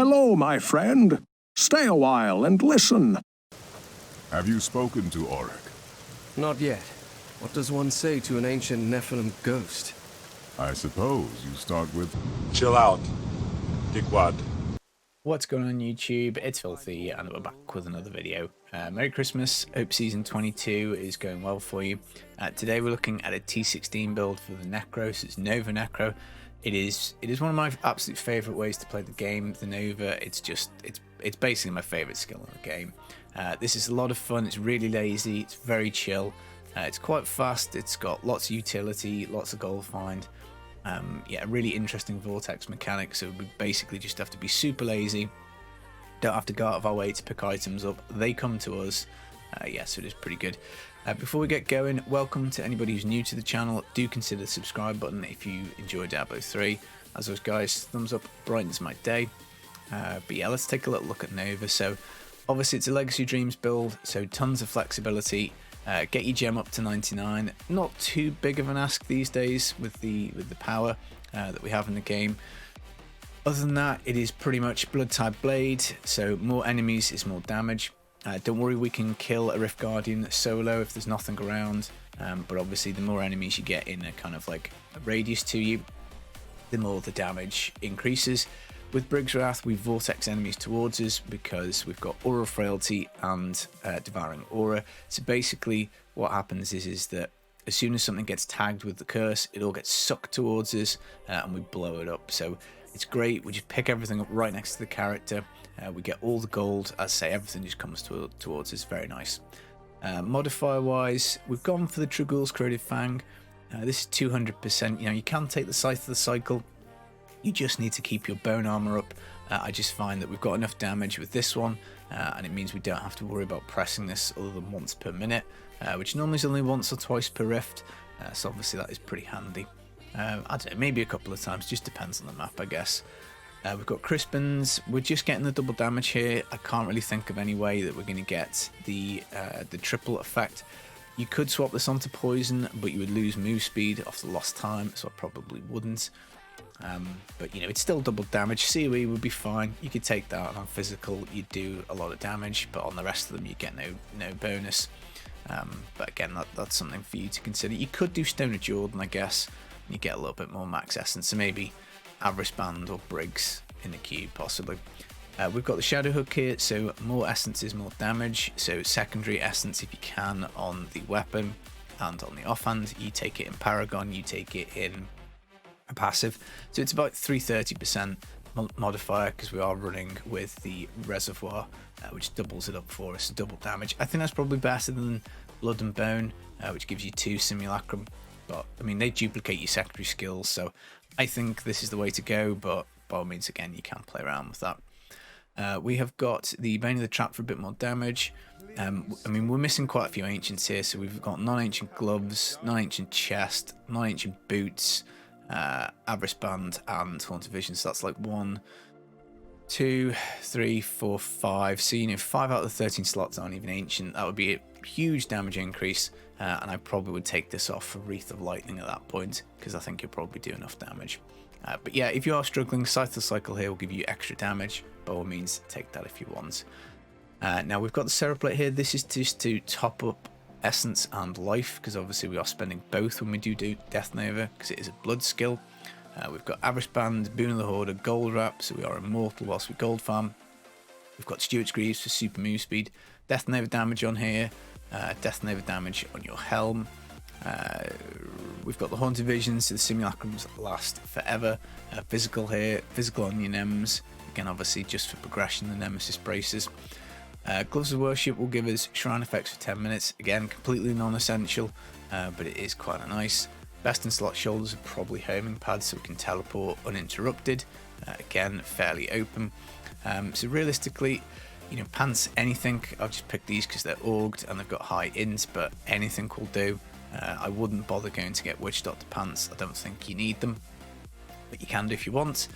Hello, my friend. Stay a while and listen. Have you spoken to Auric? Not yet. What does one say to an ancient Nephilim ghost? I suppose you start with... Chill out, dickwad. What's going on YouTube? It's Filthy and we're back with another video. Merry Christmas. Hope season 22 is going well for you. Today we're looking at a T16 build for the Necro. So it's Nova Necro. It is one of my absolute favorite ways to play the game. The Nova, it's basically my favorite skill in the game. This is a lot of fun. It's really lazy. It's very chill. It's quite fast. It's got lots of utility, lots of gold find. Yeah, really interesting vortex mechanic. So we basically just have to be super lazy. Don't have to go out of our way to pick items up. They come to us. Yeah, so it is pretty good. Before we get going, welcome to anybody who's new to the channel. Do consider the subscribe button if you enjoy Diablo 3. As always, guys, thumbs up brightens my day. But yeah, let's take a little look at Nova. So obviously it's a Legacy of Dreams build, so tons of flexibility. Get your gem up to 99. Not too big of an ask these days with the power that we have in the game. Other than that, it is pretty much blood type blade, so more enemies is more damage. Don't worry, we can kill a Rift Guardian solo if there's nothing around, but obviously the more enemies you get in a kind of like a radius to you, the more the damage increases. With Briggs Wrath, we vortex enemies towards us because we've got Aura Frailty and Devouring Aura. So basically what happens is that as soon as something gets tagged with the curse, it all gets sucked towards us and we blow it up. So it's great. We just pick everything up right next to the character. We get all the gold. As I say, everything just comes towards us. Very nice. Modifier wise, we've gone for the Tragul's Corroded Fang. This is 200%. You know, you can take the Scythe of the Cycle. You just need to keep your bone armor up. I just find that we've got enough damage with this one, and it means we don't have to worry about pressing this other than once per minute, which normally is only once or twice per rift. So obviously that is pretty handy. I don't know, maybe a couple of times, just depends on the map, I guess. We've got Crispins. We're just getting the double damage here. I can't really think of any way that we're going to get the triple effect. You could swap this onto poison, but you would lose move speed off the lost time, so I probably wouldn't. But you know, it's still double damage. COE would be fine. You could take that, and on physical you do a lot of damage, but on the rest of them you get no bonus. But again, that's something for you to consider. You could do Stone of Jordan, I guess, and you get a little bit more max essence, so maybe Avarice Band or Briggs in the queue possibly. We've got the Shadow Hook here, so more essence is more damage, so secondary essence if you can on the weapon, and on the offhand you take it in Paragon, you take it in a passive, so it's about 330% modifier because we are running with the Reservoir, which doubles it up for us, double damage. I think that's probably better than Blood and Bone, which gives you 2 Simulacrum, but I mean they duplicate your secondary skills, so I think this is the way to go, but by all means again you can play around with that. We have got the Bane of the Trap for a bit more damage. I mean, we're missing quite a few ancients here, so we've got non-ancient gloves, non-ancient chest, non-ancient boots, Avarice Band and Haunted Vision. So that's like 1, 2, 3, 4, 5. So you know, 5 out of the 13 slots aren't even ancient. That would be a huge damage increase, and I probably would take this off for Wreath of Lightning at that point because I think you'll probably do enough damage. But yeah, if you are struggling, Scythe of the Cycle here will give you extra damage. By all means, take that if you want. Now we've got the Cereplate here. This is just to top up essence and life, because obviously we are spending both when we do Death Nova, because it is a blood skill. We've got Avarice Band, Boon of the Hoarder, Gold Wrap, so we are immortal whilst we gold farm. We've got Stewart's Greaves for super move speed, Death Nova damage on here, Death Nova damage on your helm. We've got the Haunted Visions, so the Simulacrums last forever. Physical here, physical on your Nems, again obviously just for progression, the Nemesis braces. Gloves of Worship will give us Shrine effects for 10 minutes, again completely non-essential, but it is quite nice. Best in Slot Shoulders are probably homing pads, so we can teleport uninterrupted, again fairly open. So realistically, you know, pants, anything, I'll just pick these because they're augged and they've got high int, but anything will do. I wouldn't bother going to get Witch Doctor pants, I don't think you need them, but you can do if you want.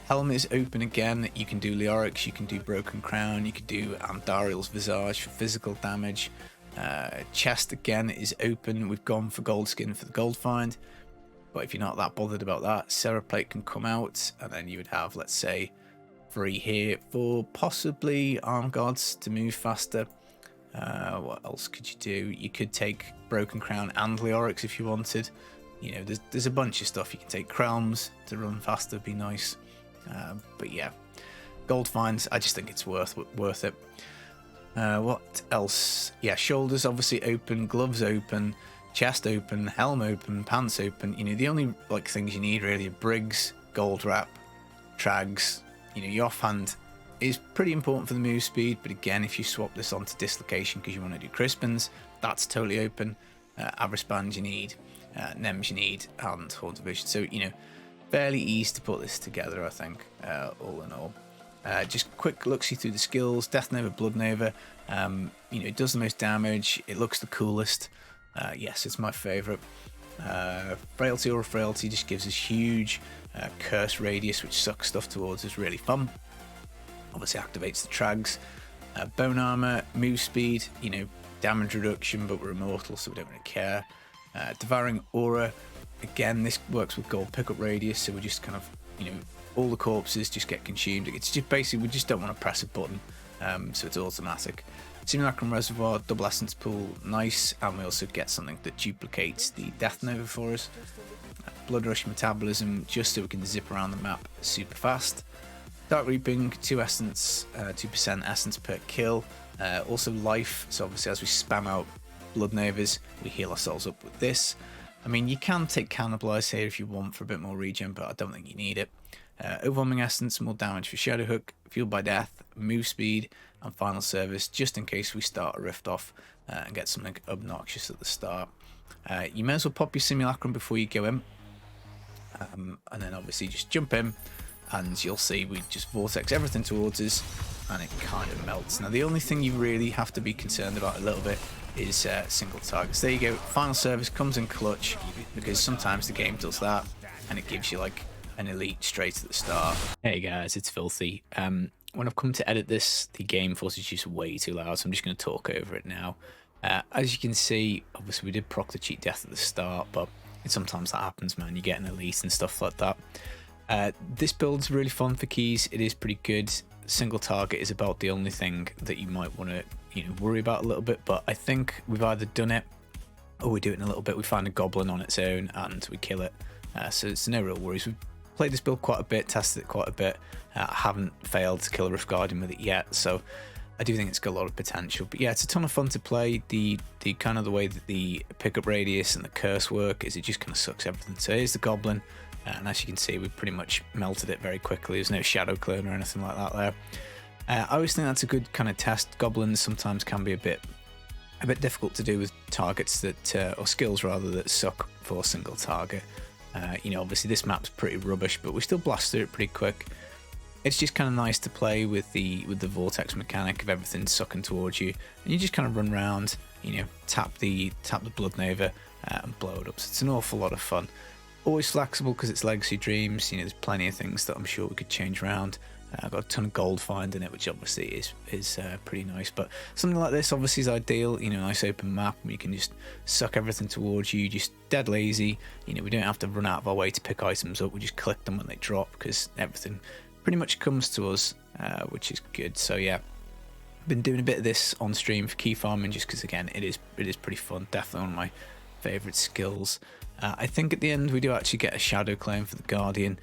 Helm is open again. You can do Leorix, you can do Broken Crown, you can do Andariel's Visage for physical damage. Chest again is open. We've gone for Gold Skin for the gold find, but if you're not that bothered about that, Cereplate can come out, and then you would have, let's say, free here for possibly arm guards to move faster. What else could you do? You could take Broken Crown and Leorix if you wanted. You know, there's a bunch of stuff. You can take Crowns to run faster, be nice. But yeah, gold finds, I just think it's worth it. What else? Yeah, shoulders obviously open, gloves open, chest open, helm open, pants open. You know, the only like things you need really are briggs, gold wrap, trags. You know, your offhand is pretty important for the move speed, but again, if you swap this onto dislocation because you want to do crispins, that's totally open. Average band you need, Nems you need, and Horns of Vision. So, you know, fairly easy to put this together, I think, all in all. Just quick look-see through the skills. Death Nova, Blood Nova. You know, it does the most damage. It looks the coolest. Yes, it's my favourite. Frailty or Frailty just gives us huge curse radius, which sucks stuff towards us. Really fun. Obviously activates the trags. Bone armor, move speed, you know, damage reduction, but we're immortal, so we don't really care. Devouring aura, again, this works with gold pickup radius, so we just kind of, you know, all the corpses just get consumed. It's just basically, we just don't want to press a button, so it's automatic. Simulacrum Reservoir, double essence pool, nice, and we also get something that duplicates the Death Nova for us. Blood Rush Metabolism, just so we can zip around the map super fast. Dark Reaping, 2% essence per kill. Also life, so obviously as we spam out Blood Novas, we heal ourselves up with this. I mean, you can take Cannibalize here if you want for a bit more regen, but I don't think you need it. Overwhelming Essence, more damage for Shadow Hook, Fueled by Death, move speed, and Final Service, just in case we start a Rift off and get something obnoxious at the start. You may as well pop your Simulacrum before you go in, and then obviously just jump in, and you'll see we just vortex everything towards us, and it kind of melts. Now, the only thing you really have to be concerned about a little bit is single targets. There you go. Final Service comes in clutch, because sometimes the game does that, and it gives you like an elite straight at the start. Hey guys, it's Filthy. When I've come to edit this, the game forces just way too loud, so I'm just going to talk over it now. As you can see, obviously we did proc the cheat death at the start, but sometimes that happens, man. You get an elite and stuff like that. This build's really fun for keys. It is pretty good. Single target is about the only thing that you might want to, you know, worry about a little bit, but I think we've either done it or we do it in a little bit. We find a goblin on its own and we kill it. So it's no real worries. We've played this build quite a bit, tested it quite a bit. I haven't failed to kill a Rift Guardian with it yet, so I do think it's got a lot of potential. But yeah, it's a ton of fun to play. The kind of the way that the pickup radius and the curse work is it just kind of sucks everything. So here's the goblin, and as you can see, we pretty much melted it very quickly. There's no shadow clone or anything like that there. I always think that's a good kind of test. Goblins sometimes can be a bit difficult to do with targets that or skills rather that suck for single target. You know, obviously this map's pretty rubbish, but we still blast through it pretty quick. It's just kind of nice to play with the vortex mechanic of everything sucking towards you, and you just kind of run around, you know, tap the Blood Nova and blow it up. So it's an awful lot of fun. Always flexible because it's Legacy Dreams. You know, there's plenty of things that I'm sure we could change around. I've got a ton of gold find in it, which obviously is pretty nice. But something like this obviously is ideal. You know, nice open map where you can just suck everything towards you. Just dead lazy. You know, we don't have to run out of our way to pick items up. We just click them when they drop because everything pretty much comes to us, which is good. So yeah, been doing a bit of this on stream for key farming just because again it is pretty fun. Definitely one of my favourite skills. I think at the end we do actually get a shadow clone for the Guardian.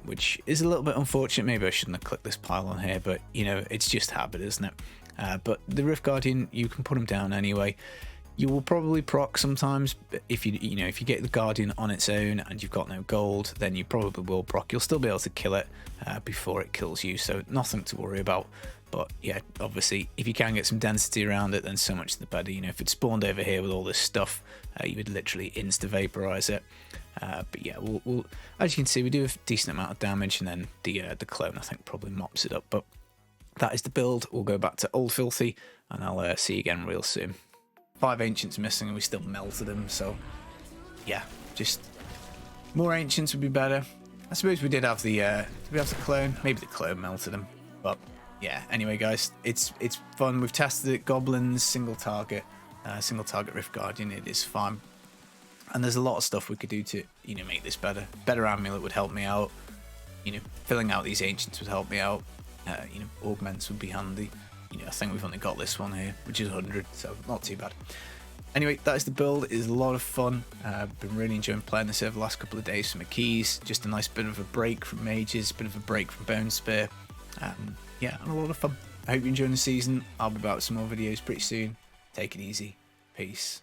Which is a little bit unfortunate. Maybe I shouldn't have clicked this pile on here, but you know, it's just habit, isn't it? But the Rift Guardian, you can put him down anyway. You will probably proc sometimes, but if you get the Guardian on its own and you've got no gold, then you probably will proc. You'll still be able to kill it before it kills you, so nothing to worry about. But yeah, obviously, if you can get some density around it, then so much the better. You know, if it spawned over here with all this stuff, you would literally insta-vaporize it. But yeah, we'll as you can see, we do a decent amount of damage, and then the clone, I think, probably mops it up. But that is the build. We'll go back to Old Filthy, and I'll see you again real soon. 5 Ancients missing, and we still melted them, so yeah, just more Ancients would be better. I suppose we did have the clone. Maybe the clone melted them, but yeah. Anyway, guys, it's fun. We've tested it. Goblins, single target Rift Guardian. It is fun. And there's a lot of stuff we could do to, you know, make this better. Better amulet would help me out. you know, filling out these ancients would help me out. You know, augments would be handy. You know, I think we've only got this one here, which is 100, so not too bad. Anyway, that is the build. It is a lot of fun. Been really enjoying playing this over the last couple of days for my keys. Just a nice bit of a break from mages, a bit of a break from bone spear. Yeah, and a lot of fun. I hope you're enjoying the season. I'll be back with some more videos pretty soon. Take it easy. Peace.